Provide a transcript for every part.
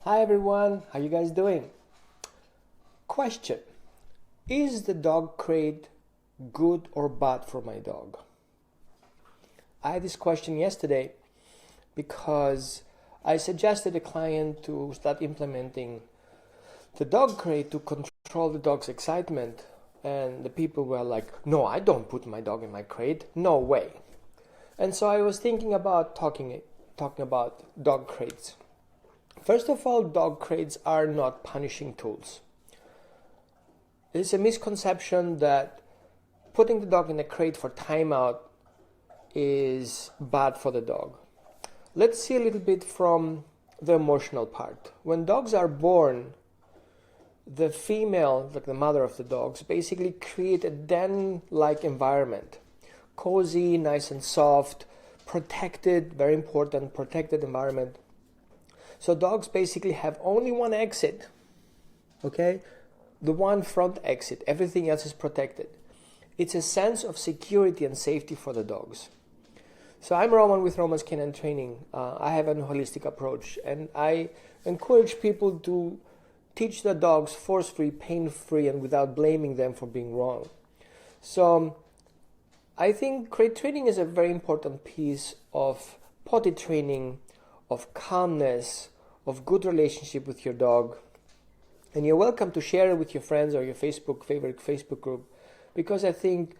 Hi everyone, how you guys doing? Question: is the dog crate good or bad for my dog? I had this question yesterday because I suggested a client to start implementing the dog crate to control the dog's excitement, and the people were like, no, I don't put my dog in my crate, no way. And so I was thinking about talking about dog crates. First of all, dog crates are not punishing tools. It's a misconception that putting the dog in a crate for timeout is bad for the dog. Let's see a little bit from the emotional part. When dogs are born, the female, like the mother of the dogs, basically create a den-like environment. Cozy, nice and soft, protected, very important, protected environment. So dogs basically have only one exit, okay? The one front exit. Everything else is protected. It's a sense of security and safety for the dogs. So I'm Roman with Roman's Canine Training. I have a holistic approach, and I encourage people to teach their dogs force-free, pain-free, and without blaming them for being wrong. So I think crate training is a very important piece of potty training, of calmness, of good relationship with your dog. And you're welcome to share it with your friends or your favorite Facebook group, because I think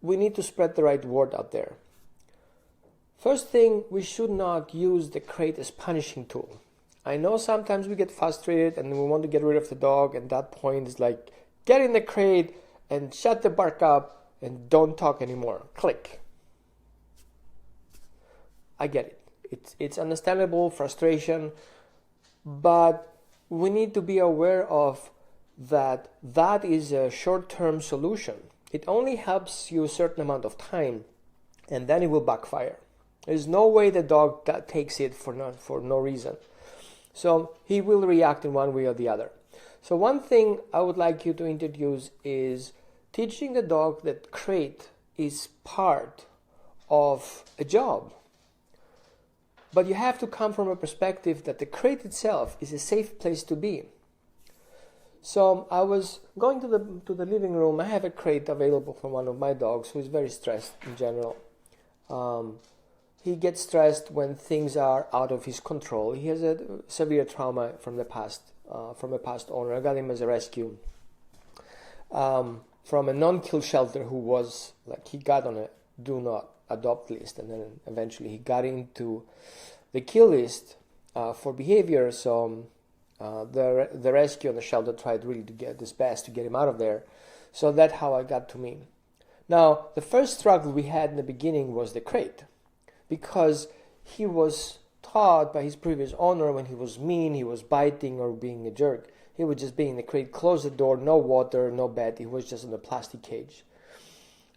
we need to spread the right word out there. First thing, we should not use the crate as punishing tool. I know sometimes we get frustrated and we want to get rid of the dog, and that point is like, get in the crate and shut the bark up and don't talk anymore. Click. I get it. It's understandable, frustration, but we need to be aware of that is a short-term solution. It only helps you a certain amount of time, and then it will backfire. There's no way the dog takes it for no reason. So he will react in one way or the other. So one thing I would like you to introduce is teaching the dog that crate is part of a job. But you have to come from a perspective that the crate itself is a safe place to be. So I was going to the living room. I have a crate available for one of my dogs who is very stressed in general. He gets stressed when things are out of his control. He has a severe trauma from the past, from a past owner. I got him as a rescue from a non-kill shelter who was like, he got on a do not adopt list, and then eventually he got into the kill list for behavior. So the rescue and the shelter tried really to get this best to get him out of there. So that's how it got to me. Now, the first struggle we had in the beginning was the crate, because he was taught by his previous owner when he was mean, he was biting or being a jerk, he would just be in the crate, close the door, no water, no bed, he was just in a plastic cage.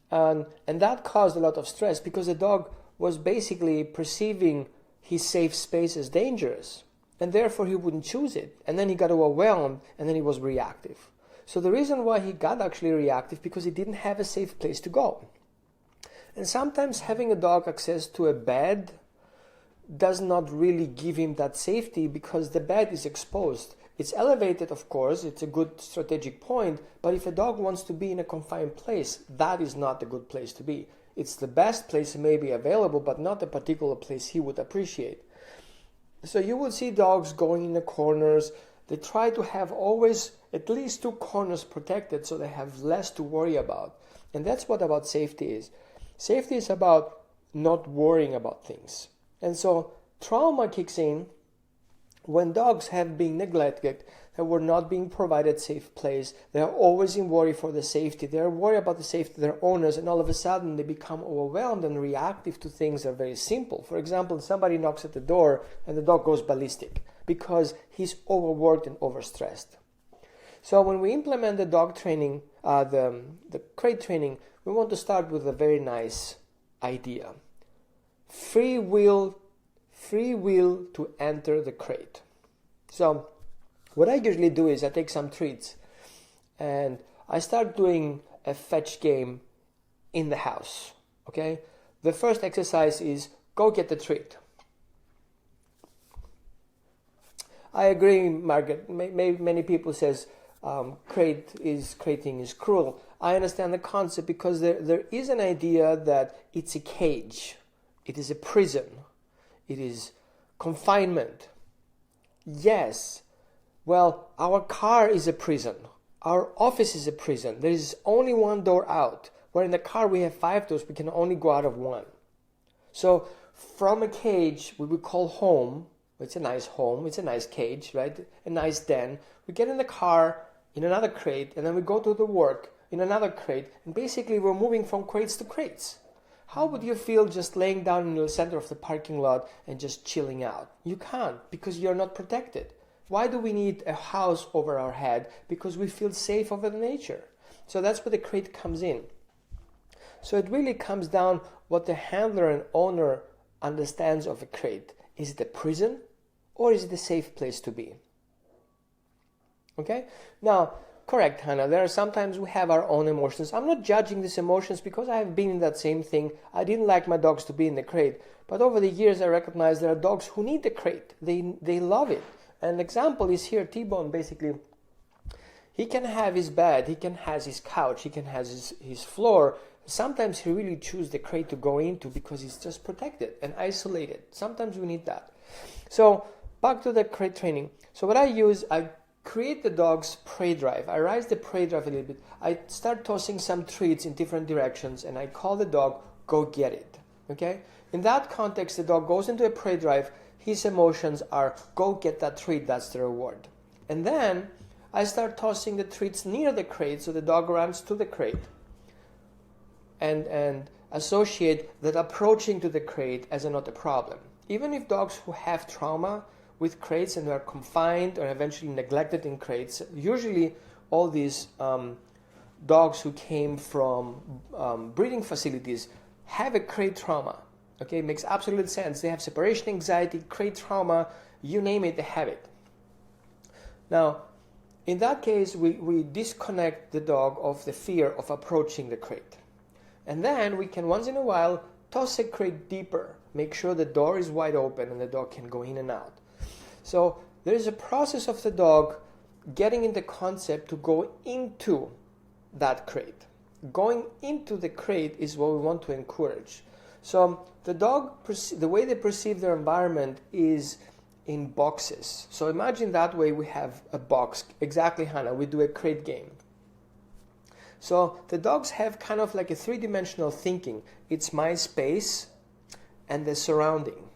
And that caused a lot of stress, because the dog was basically perceiving his safe space as dangerous, and therefore he wouldn't choose it. And then he got overwhelmed, and then he was reactive. So the reason why he got actually reactive, because he didn't have a safe place to go. And sometimes having a dog access to a bed does not really give him that safety, because the bed is exposed. It's elevated, of course, it's a good strategic point, but if a dog wants to be in a confined place, that is not a good place to be. It's the best place maybe available, but not a particular place he would appreciate. So you will see dogs going in the corners. They try to have always at least two corners protected, so they have less to worry about. And that's what about safety is. Safety is about not worrying about things. And so trauma kicks in when dogs have been neglected, they were not being provided safe place, they are always in worry for the safety, they are worried about the safety of their owners, and all of a sudden they become overwhelmed and reactive to things that are very simple. For example, somebody knocks at the door and the dog goes ballistic because he's overworked and overstressed. So when we implement the dog training, the crate training, we want to start with a very nice idea. Free will to enter the crate. So what I usually do is I take some treats and I start doing a fetch game in the house. Okay? The first exercise is go get the treat. I agree, Margaret. Many people says crating is cruel. I understand the concept because there is an idea that it's a cage, it is a prison, it is confinement. Yes, well, our car is a prison, our office is a prison. There is only one door out. Where in the car we have 5 doors, we can only go out of one. So from a cage we would call home. It's a nice home, it's a nice cage, right? A nice den. We get in the car in another crate, and then we go to the work in another crate, and basically we're moving from crates to crates. How would you feel just laying down in the center of the parking lot and just chilling out? You can't, because you're not protected. Why do we need a house over our head? Because we feel safe over the nature. So that's where the crate comes in. So it really comes down what the handler and owner understands of a crate. Is it a prison or is it a safe place to be? Okay? Now, correct, Hannah, there are sometimes we have our own emotions. I'm not judging these emotions because I have been in that same thing. I didn't like my dogs to be in the crate. But over the years I recognize there are dogs who need the crate. They love it. An example is here, T-Bone basically. He can have his bed, he can have his couch, he can have his floor. Sometimes he really chooses the crate to go into because he's just protected and isolated. Sometimes we need that. So back to the crate training. So what I create the dog's prey drive. I rise the prey drive a little bit. I start tossing some treats in different directions and I call the dog, go get it. Okay? In that context, the dog goes into a prey drive. His emotions are, go get that treat, that's the reward. And then I start tossing the treats near the crate so the dog runs to the crate. And associate that approaching to the crate as not a problem. Even if dogs who have trauma with crates and are confined or eventually neglected in crates, usually all these dogs who came from breeding facilities have a crate trauma. Okay, it makes absolute sense. They have separation anxiety, crate trauma, you name it, they have it. Now, in that case, we disconnect the dog of the fear of approaching the crate. And then we can once in a while toss a crate deeper, make sure the door is wide open and the dog can go in and out. So there is a process of the dog getting in the concept to go into that crate. Going into the crate is what we want to encourage. So the dog, the way they perceive their environment is in boxes. So imagine that way we have a box. Exactly, Hannah, we do a crate game. So the dogs have kind of like a three-dimensional thinking. It's my space and the surrounding.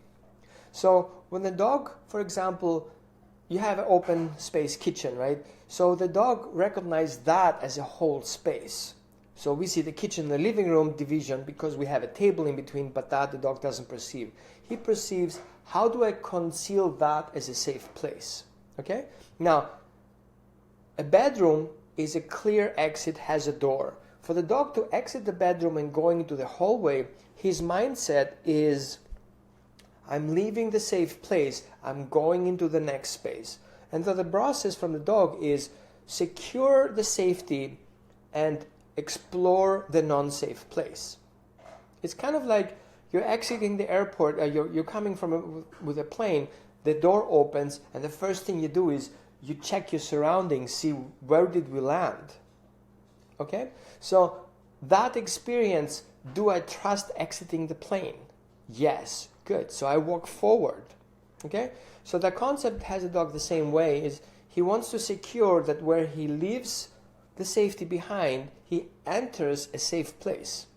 So when the dog, for example, you have an open space kitchen, right? So the dog recognizes that as a whole space. So we see the kitchen, the living room division because we have a table in between, but that the dog doesn't perceive. He perceives, how do I conceal that as a safe place? Okay? Now, a bedroom is a clear exit, has a door. For the dog to exit the bedroom and going into the hallway, his mindset is, I'm leaving the safe place, I'm going into the next space. And so the process from the dog is secure the safety and explore the non-safe place. It's kind of like you're exiting the airport, you're coming with a plane, the door opens, and the first thing you do is you check your surroundings, see where did we land. Okay? So that experience, do I trust exiting the plane? Yes. Good. So I walk forward. Okay? So the concept has a dog the same way, is he wants to secure that where he leaves the safety behind, he enters a safe place.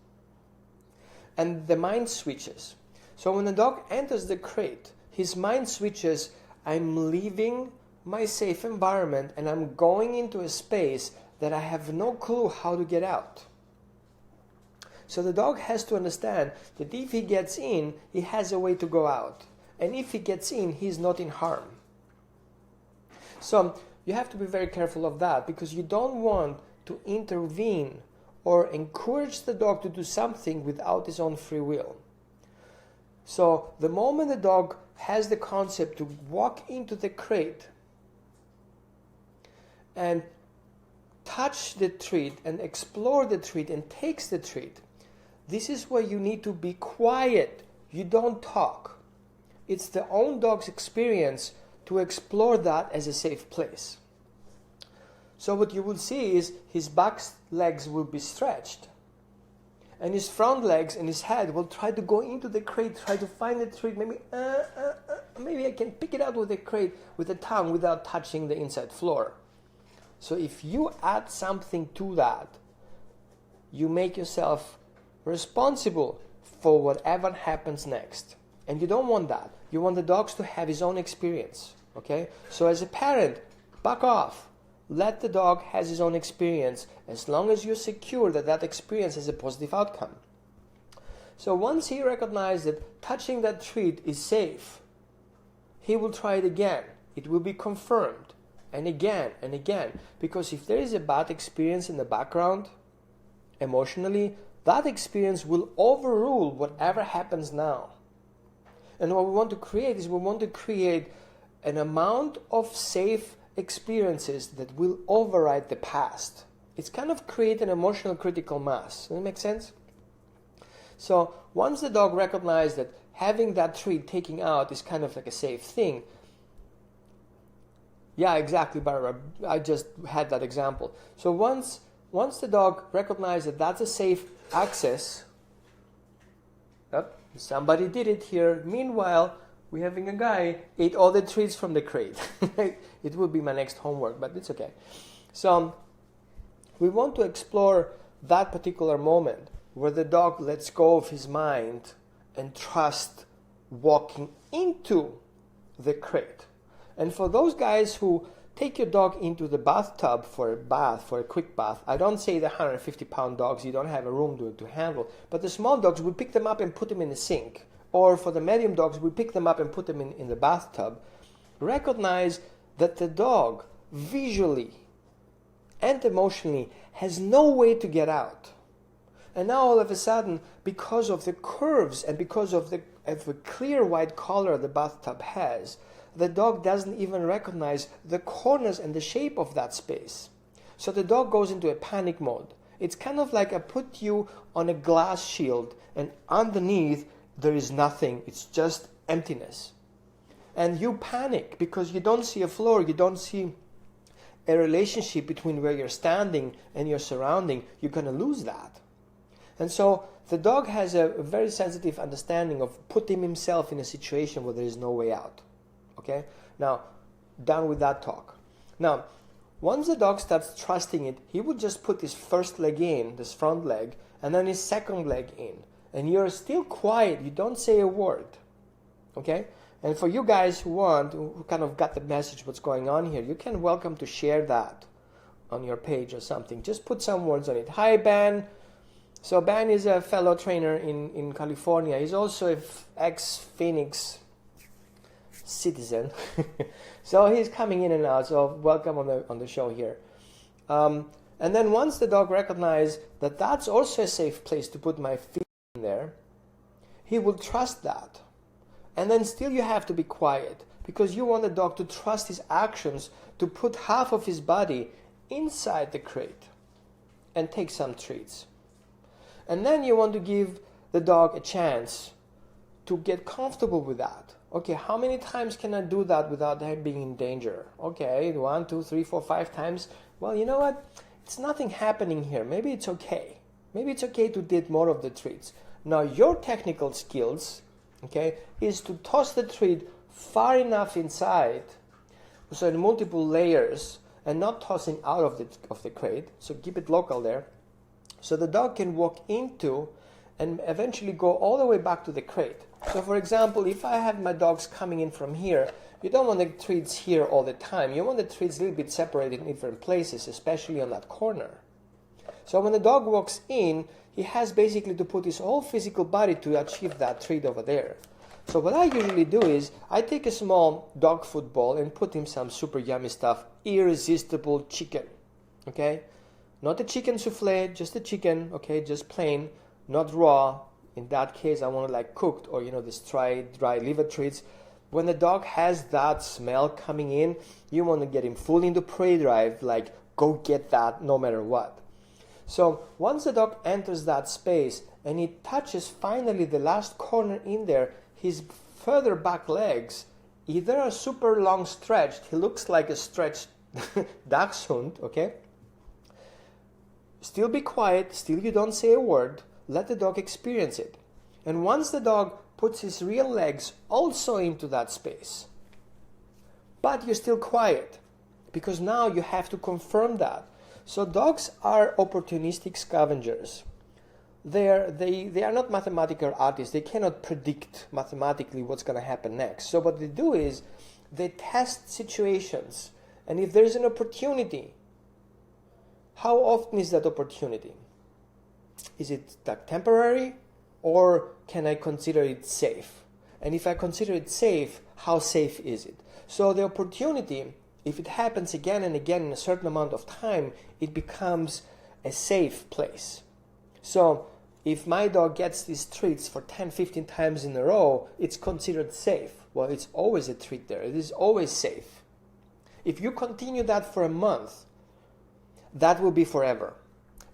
And the mind switches. So when the dog enters the crate, his mind switches, I'm leaving my safe environment and I'm going into a space that I have no clue how to get out. So the dog has to understand that if he gets in, he has a way to go out. And if he gets in, he's not in harm. So you have to be very careful of that because you don't want to intervene or encourage the dog to do something without his own free will. So the moment the dog has the concept to walk into the crate and touch the treat and explore the treat and takes the treat, this is where you need to be quiet. You don't talk. It's the own dog's experience to explore that as a safe place. So what you will see is his back legs will be stretched, and his front legs and his head will try to go into the crate, try to find the treat. Maybe I can pick it out with the crate with the tongue without touching the inside floor. So if you add something to that, you make yourself responsible for whatever happens next. And you don't want that. You want the dogs to have his own experience. Okay? So as a parent, back off. Let the dog has his own experience as long as you're secure that that experience has a positive outcome. So once he recognizes that touching that treat is safe, he will try it again. It will be confirmed. And again and again. Because if there is a bad experience in the background, emotionally, that experience will overrule whatever happens now. And what we want to create is we want to create an amount of safe experiences that will override the past. It's kind of create an emotional critical mass. Does that make sense? So once the dog recognizes that having that treat taken out is kind of like a safe thing. Yeah, exactly, Barbara. I just had that example. So once the dog recognizes that that's a safe access, somebody did it here. Meanwhile, we're having a guy ate all the treats from the crate. It would be my next homework, but it's okay. So we want to explore that particular moment where the dog lets go of his mind and trust walking into the crate. And for those guys who take your dog into the bathtub for a quick bath, I don't say the 150-pound dogs, you don't have a room to handle, but the small dogs, we pick them up and put them in the sink. Or for the medium dogs, we pick them up and put them in the bathtub. Recognize that the dog visually and emotionally has no way to get out. And now all of a sudden, because of the curves and because of the clear white color the bathtub has, the dog doesn't even recognize the corners and the shape of that space. So the dog goes into a panic mode. It's kind of like I put you on a glass shield and underneath there is nothing. It's just emptiness. And you panic because you don't see a floor, you don't see a relationship between where you're standing and your surrounding. You're going to lose that. And so the dog has a very sensitive understanding of putting himself in a situation where there is no way out. Okay? Now, done with that talk. Now, once the dog starts trusting it, he would just put his first leg in, this front leg, and then his second leg in. And you're still quiet. You don't say a word. Okay? And for you guys who kind of got the message what's going on here, you can welcome to share that on your page or something. Just put some words on it. Hi, Ben. So Ben is a fellow trainer in California. He's also an ex-Phoenix citizen. So he's coming in and out. So welcome on the show here. And then once the dog recognizes that that's also a safe place to put my feet in there, he will trust that. And then still you have to be quiet because you want the dog to trust his actions to put half of his body inside the crate and take some treats. And then you want to give the dog a chance to get comfortable with that. Okay, how many times can I do that without being in danger? Okay, 1, 2, 3, 4, 5 times. Well, you know what? It's nothing happening here. Maybe it's okay. Maybe it's okay to do more of the treats. Now, your technical skills, okay, is to toss the treat far enough inside, so in multiple layers, and not tossing out of the crate. So keep it local there. So the dog can walk into and eventually go all the way back to the crate. So for example, if I have my dogs coming in from here, you don't want the treats here all the time. You want the treats a little bit separated in different places, especially on that corner. So when the dog walks in, he has basically to put his whole physical body to achieve that treat over there. So what I usually do is I take a small dog food bowl and put him some super yummy stuff, irresistible chicken, okay? Not a chicken souffle, just a chicken, okay, just plain, not raw. In that case, I want it like cooked or, this dry liver treats. When the dog has that smell coming in, you want to get him fully into prey drive, like go get that no matter what. So once the dog enters that space and he touches finally the last corner in there, his further back legs either a super long stretched, he looks like a stretched dachshund, okay? Still be quiet, still you don't say a word, let the dog experience it. And once the dog puts his real legs also into that space, but you're still quiet, because now you have to confirm that. So dogs are opportunistic scavengers. They are not mathematical artists. They cannot predict mathematically what's going to happen next. So what they do is they test situations. And if there's an opportunity, how often is that opportunity? Is it like temporary, or can I consider it safe? And if I consider it safe, how safe is it? So the opportunity, if it happens again and again in a certain amount of time, it becomes a safe place. So if my dog gets these treats for 10, 15 times in a row, it's considered safe. Well, it's always a treat there. It is always safe. If you continue that for a month, that will be forever.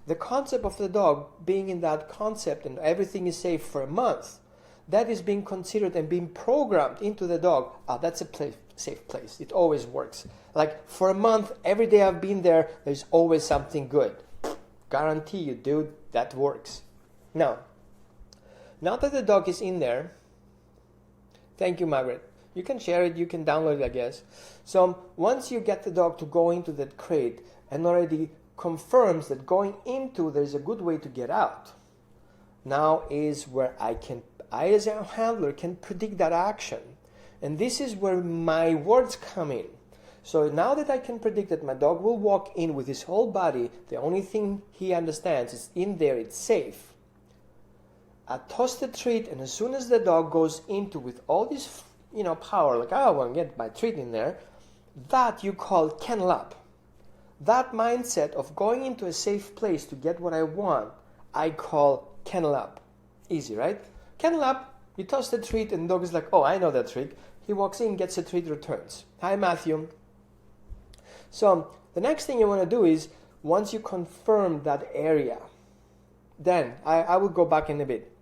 The concept of the dog being in that concept and everything is safe for a month, that is being considered and being programmed into the dog. That's a safe place. It always works. Like for a month, every day I've been there, there's always something good. Guarantee you, dude, that works. Now that the dog is in there, thank you, Margaret. You can share it, you can download it, I guess. So once you get the dog to go into that crate and already confirms that going into, there's a good way to get out. Now is where I as a handler can predict that action. And this is where my words come in. So now that I can predict that my dog will walk in with his whole body, the only thing he understands is in there, it's safe. I toss the treat, and as soon as the dog goes into with all this, power, like I want to get my treat in there, that you call kennel up. That mindset of going into a safe place to get what I want, I call kennel up. Easy, right? Kennel up, you toss the treat, and the dog is like, oh, I know that trick. He walks in, gets the treat, returns. Hi, Matthew. So the next thing you want to do is, once you confirm that area, then I will go back in a bit.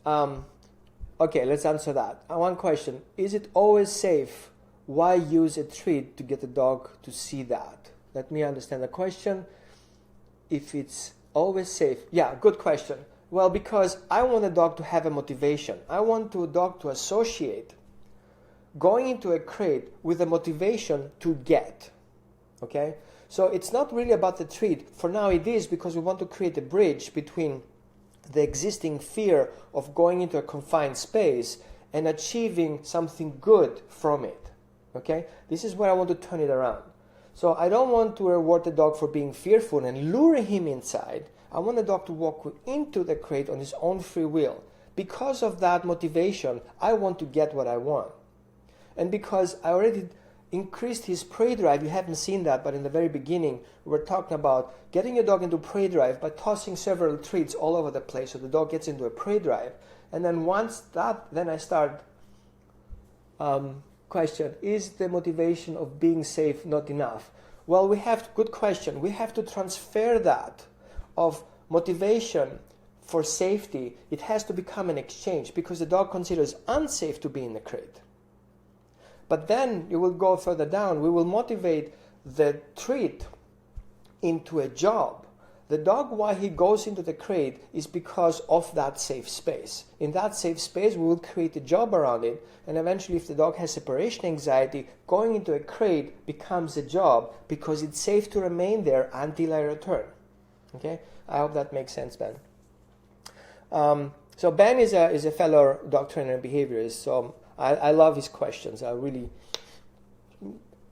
Okay, let's answer that. One question. Is it always safe? Why use a treat to get the dog to see that? Let me understand the question. If it's always safe. Yeah, good question. Well, because I want a dog to have a motivation. I want a dog to associate going into a crate with a motivation to get. Okay? So it's not really about the treat. For now it is, because we want to create a bridge between the existing fear of going into a confined space and achieving something good from it. Okay? This is where I want to turn it around. So I don't want to reward the dog for being fearful and lure him inside. I want the dog to walk into the crate on his own free will. Because of that motivation, I want to get what I want. And because I already increased his prey drive, you haven't seen that, but in the very beginning, we were talking about getting a dog into prey drive by tossing several treats all over the place so the dog gets into a prey drive. And then once that, then I start question, is the motivation of being safe not enough? Well, good question. We have to transfer that of motivation for safety. It has to become an exchange, because the dog considers unsafe to be in the crate. But then you will go further down. We will motivate the treat into a job. The dog, why he goes into the crate, is because of that safe space. In that safe space, we will create a job around it. And eventually, if the dog has separation anxiety, going into a crate becomes a job because it's safe to remain there until I return. Okay? I hope that makes sense, Ben. So Ben is a fellow dog trainer and behaviorist. So I love his questions. I'm really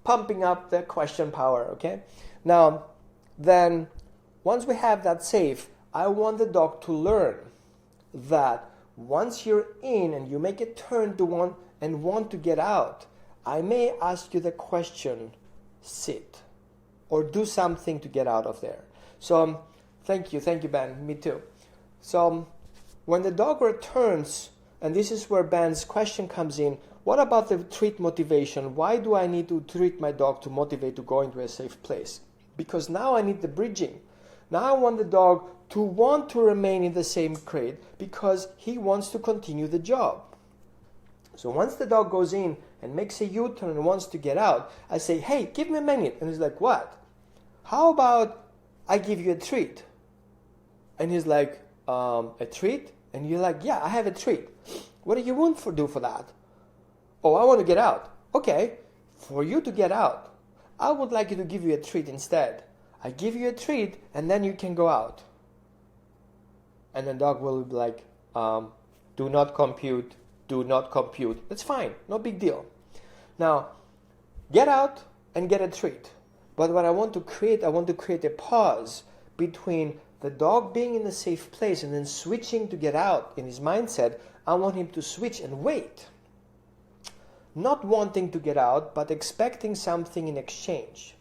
pumping up the question power, okay? Now, then, once we have that safe, I want the dog to learn that once you're in and you make a turn to want to get out, I may ask you the question, sit, or do something to get out of there. So, thank you, Ben, me too. So, when the dog returns, and this is where Ben's question comes in, what about the treat motivation? Why do I need to treat my dog to motivate to go into a safe place? Because now I need the bridging. Now I want the dog to want to remain in the same crate because he wants to continue the job. So once the dog goes in and makes a U-turn and wants to get out, I say, hey, give me a minute. And he's like, what? How about I give you a treat? And he's like, a treat? And you're like, yeah, I have a treat. What do you want to do for that? Oh, I want to get out. Okay, for you to get out, I would like you to give you a treat instead. I give you a treat and then you can go out. And the dog will be like, do not compute, do not compute. That's fine, no big deal. Now, get out and get a treat. But what I want to create a pause between the dog being in a safe place and then switching to get out in his mindset. I want him to switch and wait. Not wanting to get out, but expecting something in exchange.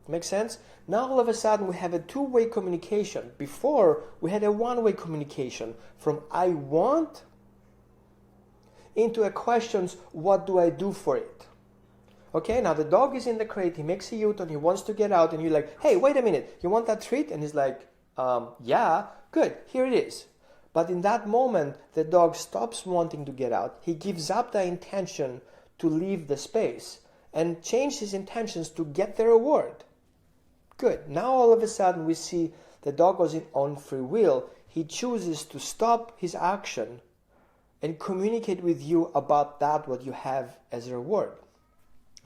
Make sense? Now all of a sudden we have a two-way communication. Before, we had a one-way communication from I want into a questions, what do I do for it? Okay, now the dog is in the crate, he makes a U-turn, he wants to get out, and you're like, hey, wait a minute, you want that treat? And he's like, yeah, good, here it is. But in that moment, the dog stops wanting to get out. He gives up the intention to leave the space and change his intentions to get the reward. Good. Now all of a sudden we see the dog was on free will. He chooses to stop his action and communicate with you about that what you have as a reward.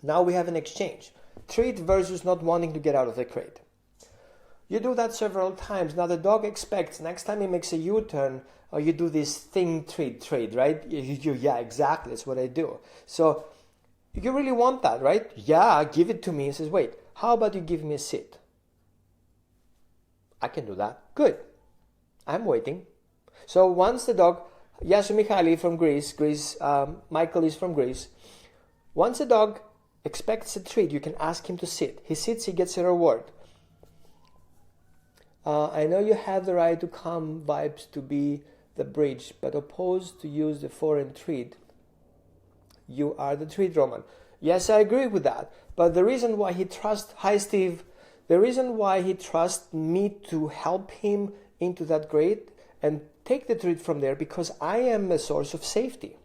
Now we have an exchange. Treat versus not wanting to get out of the crate. You do that several times. Now the dog expects next time he makes a U-turn, or you do this thing trade, right? Yeah, exactly. That's what I do. So you really want that, right? Yeah, give it to me. He says, wait, how about you give me a sit? I can do that. Good. I'm waiting. So once the dog, Yasu Mihaly from Greece, Michael is from Greece. Once the dog expects a treat, you can ask him to sit. He sits, he gets a reward. I know you have the right to calm vibes to be the bridge, but opposed to use the foreign treat. You are the treat, Roman. Yes, I agree with that. But the reason why he trusts, hi Steve, the reason why he trusts me to help him into that grade and take the treat from there, because I am a source of safety.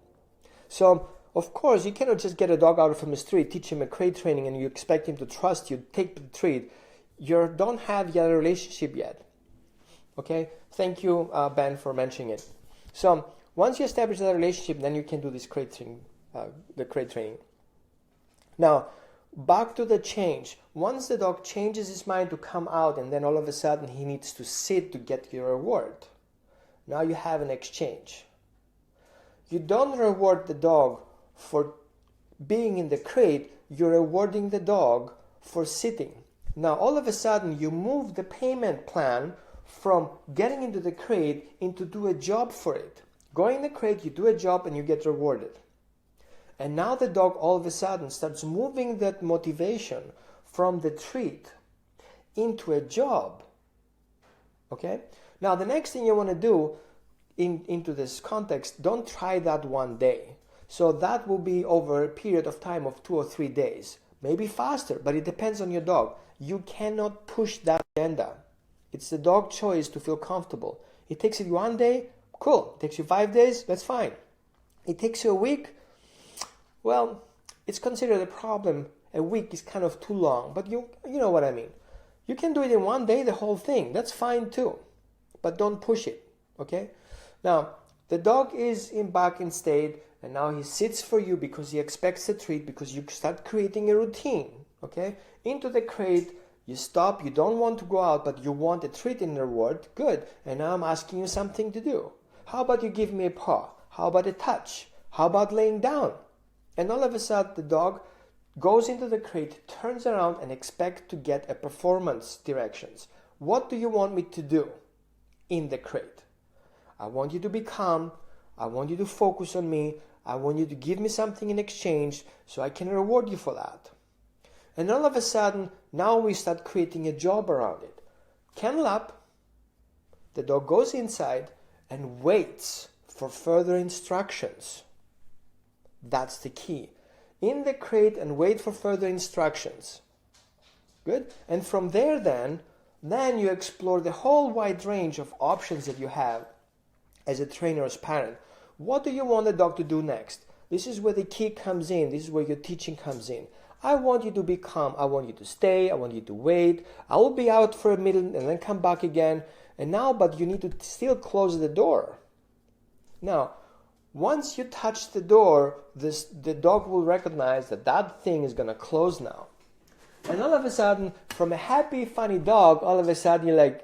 So, of course, you cannot just get a dog out from the street, teach him a crate training, and you expect him to trust you, take the treat. You don't have yet a relationship yet. Okay? Thank you, Ben, for mentioning it. So, once you establish that relationship, then you can do this crate training, the crate training. Now, back to the change. Once the dog changes his mind to come out, and then all of a sudden he needs to sit to get your reward. Now you have an exchange. You don't reward the dog for being in the crate, you're rewarding the dog for sitting. Now all of a sudden you move the payment plan from getting into the crate into do a job for it. Going in the crate, you do a job and you get rewarded. And now the dog all of a sudden starts moving that motivation from the treat into a job. Okay? Now the next thing you want to do into this context, don't try that one day. So that will be over a period of time of 2 or 3 days. Maybe faster, but it depends on your dog. You cannot push that agenda. It's the dog's choice to feel comfortable. It takes you 1 day, cool. It takes you 5 days, that's fine. It takes you a week, well, it's considered a problem. A week is kind of too long, but you know what I mean. You can do it in 1 day, the whole thing. That's fine too, but don't push it, okay? Now, the dog is back in state, and now he sits for you because he expects a treat, because you start creating a routine, okay? Into the crate, you stop, you don't want to go out, but you want a treat in the reward, good. And now I'm asking you something to do. How about you give me a paw? How about a touch? How about laying down? And all of a sudden, the dog goes into the crate, turns around, and expects to get a performance directions. What do you want me to do in the crate? I want you to be calm. I want you to focus on me. I want you to give me something in exchange so I can reward you for that. And all of a sudden, now we start creating a job around it. Kennel up, the dog goes inside and waits for further instructions. That's the key. In the crate and wait for further instructions. Good? And from there then you explore the whole wide range of options that you have as a trainer, as parent. What do you want the dog to do next? This is where the key comes in. This is where your teaching comes in. I want you to be calm. I want you to stay. I want you to wait. I will be out for a minute and then come back again. And now, but you need to still close the door. Now, once you touch the door, the dog will recognize that that thing is going to close now. And all of a sudden, from a happy, funny dog, all of a sudden you're like,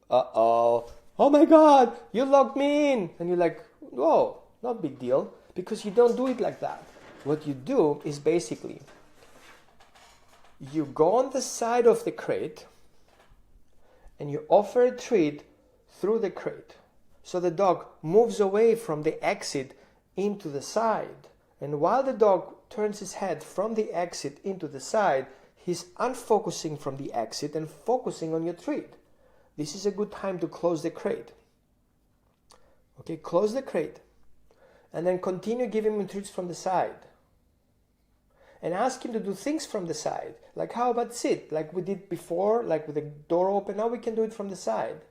uh-oh, oh my God, you locked me in. And you're like, whoa, not big deal, because you don't do it like that. What you do is basically, you go on the side of the crate and you offer a treat through the crate. So the dog moves away from the exit into the side. And while the dog turns his head from the exit into the side, he's unfocusing from the exit and focusing on your treat. This is a good time to close the crate. Okay, close the crate. And then continue giving him treats from the side. And ask him to do things from the side. Like, how about sit? Like we did before, like with the door open. Now we can do it from the side.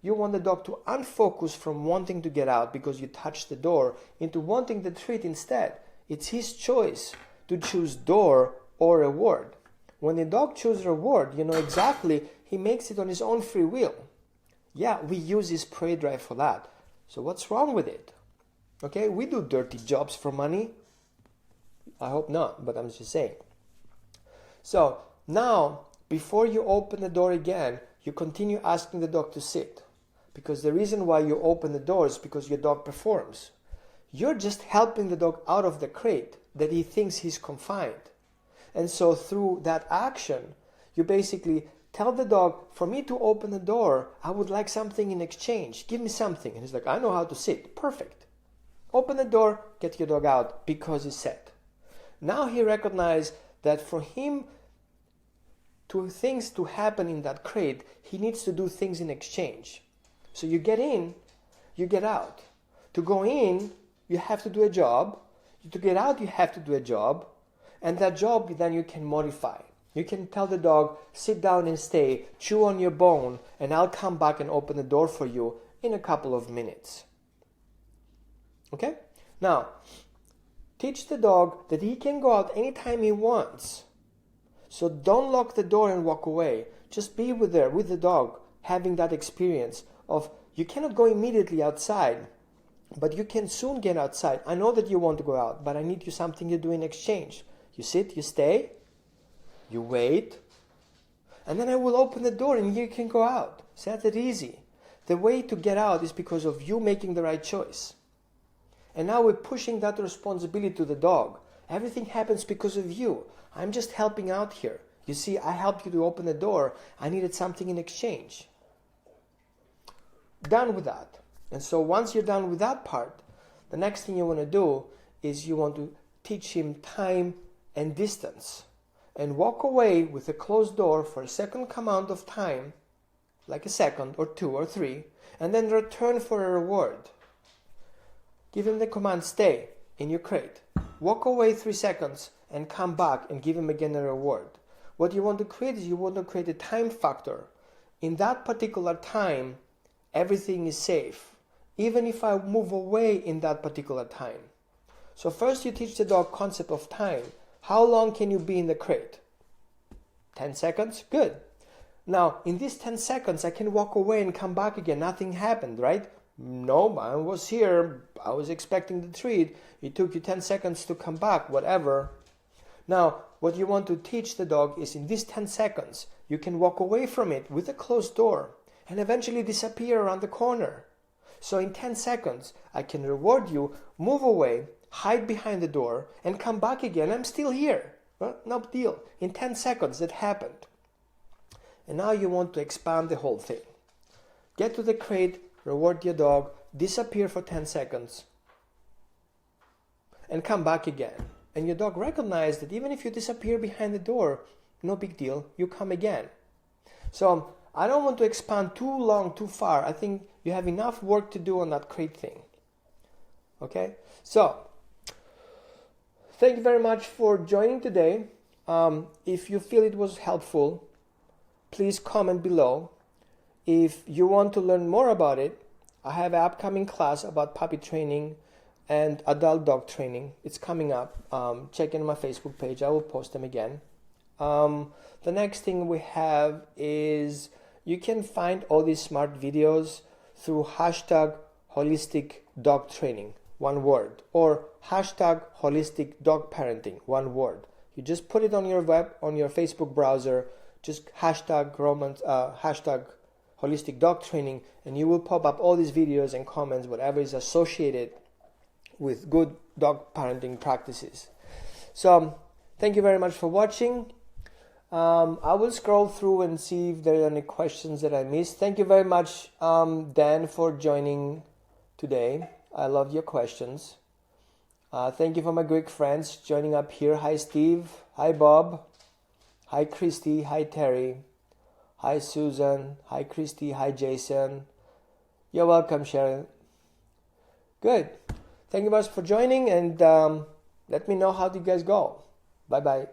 You want the dog to unfocus from wanting to get out because you touched the door into wanting the treat instead. It's his choice to choose door or reward. When the dog chooses reward, you know exactly he makes it on his own free will. Yeah, we use his prey drive for that. So what's wrong with it? Okay, we do dirty jobs for money. I hope not, but I'm just saying. So now, before you open the door again, you continue asking the dog to sit. Because the reason why you open the door is because your dog performs. You're just helping the dog out of the crate that he thinks he's confined. And so through that action, you basically tell the dog, for me to open the door, I would like something in exchange. Give me something. And he's like, I know how to sit. Perfect. Open the door, get your dog out because he's set. Now he recognized that for him things to happen in that crate, he needs to do things in exchange. So you get in, you get out. To go in, you have to do a job. To get out, you have to do a job. And that job, then you can modify. You can tell the dog, sit down and stay, chew on your bone, and I'll come back and open the door for you in a couple of minutes. Okay? Now, teach the dog that he can go out anytime he wants. So don't lock the door and walk away. Just be with the dog, having that experience of you cannot go immediately outside, but you can soon get outside. I know that you want to go out, but I need you something to do in exchange. You sit, you stay, you wait, and then I will open the door and you can go out. It's not that easy. The way to get out is because of you making the right choice. And now we're pushing that responsibility to the dog. Everything happens because of you. I'm just helping out here. You see, I helped you to open the door. I needed something in exchange. Done with that. And so once you're done with that part, the next thing you want to do is you want to teach him time and distance. And walk away with a closed door for a second amount of time, like a second or 2 or 3, and then return for a reward. Give him the command, stay in your crate. Walk away 3 seconds and come back and give him again a reward. What you want to create is you want to create a time factor. In that particular time, everything is safe, even if I move away in that particular time. So first you teach the dog concept of time. How long can you be in the crate? 10 seconds? Good. Now, in these 10 seconds, I can walk away and come back again. Nothing happened, right? No, I was here. I was expecting the treat. It took you 10 seconds to come back, whatever. Now, what you want to teach the dog is in these 10 seconds, you can walk away from it with a closed door and eventually disappear around the corner. So in 10 seconds, I can reward you, move away, hide behind the door, and come back again. I'm still here. Well, no deal. In 10 seconds, that happened. And now you want to expand the whole thing. Get to the crate, reward your dog, disappear for 10 seconds, and come back again. And your dog recognizes that even if you disappear behind the door, no big deal, you come again. So I don't want to expand too long, too far. I think you have enough work to do on that crate thing. Okay? So, thank you very much for joining today. If you feel it was helpful, please comment below. If you want to learn more about it, I have an upcoming class about puppy training and adult dog training. It's coming up. Check in my Facebook page. I will post them again. The next thing we have is you can find all these smart videos through hashtag holistic dog training, one word, or hashtag holistic dog parenting, one word. You just put it on your Facebook browser, just hashtag holistic dog training, and you will pop up all these videos and comments, whatever is associated with good dog parenting practices. So thank you very much for watching. I will scroll through and see if there are any questions that I missed. Thank you very much, Dan, for joining today. I love your questions. Thank you for my Greek friends joining up here. Hi, Steve. Hi, Bob. Hi, Christy. Hi, Terry. Hi, Susan. Hi, Christy. Hi, Jason. You're welcome, Sharon. Good. Thank you very much for joining, and let me know how you guys go. Bye-bye.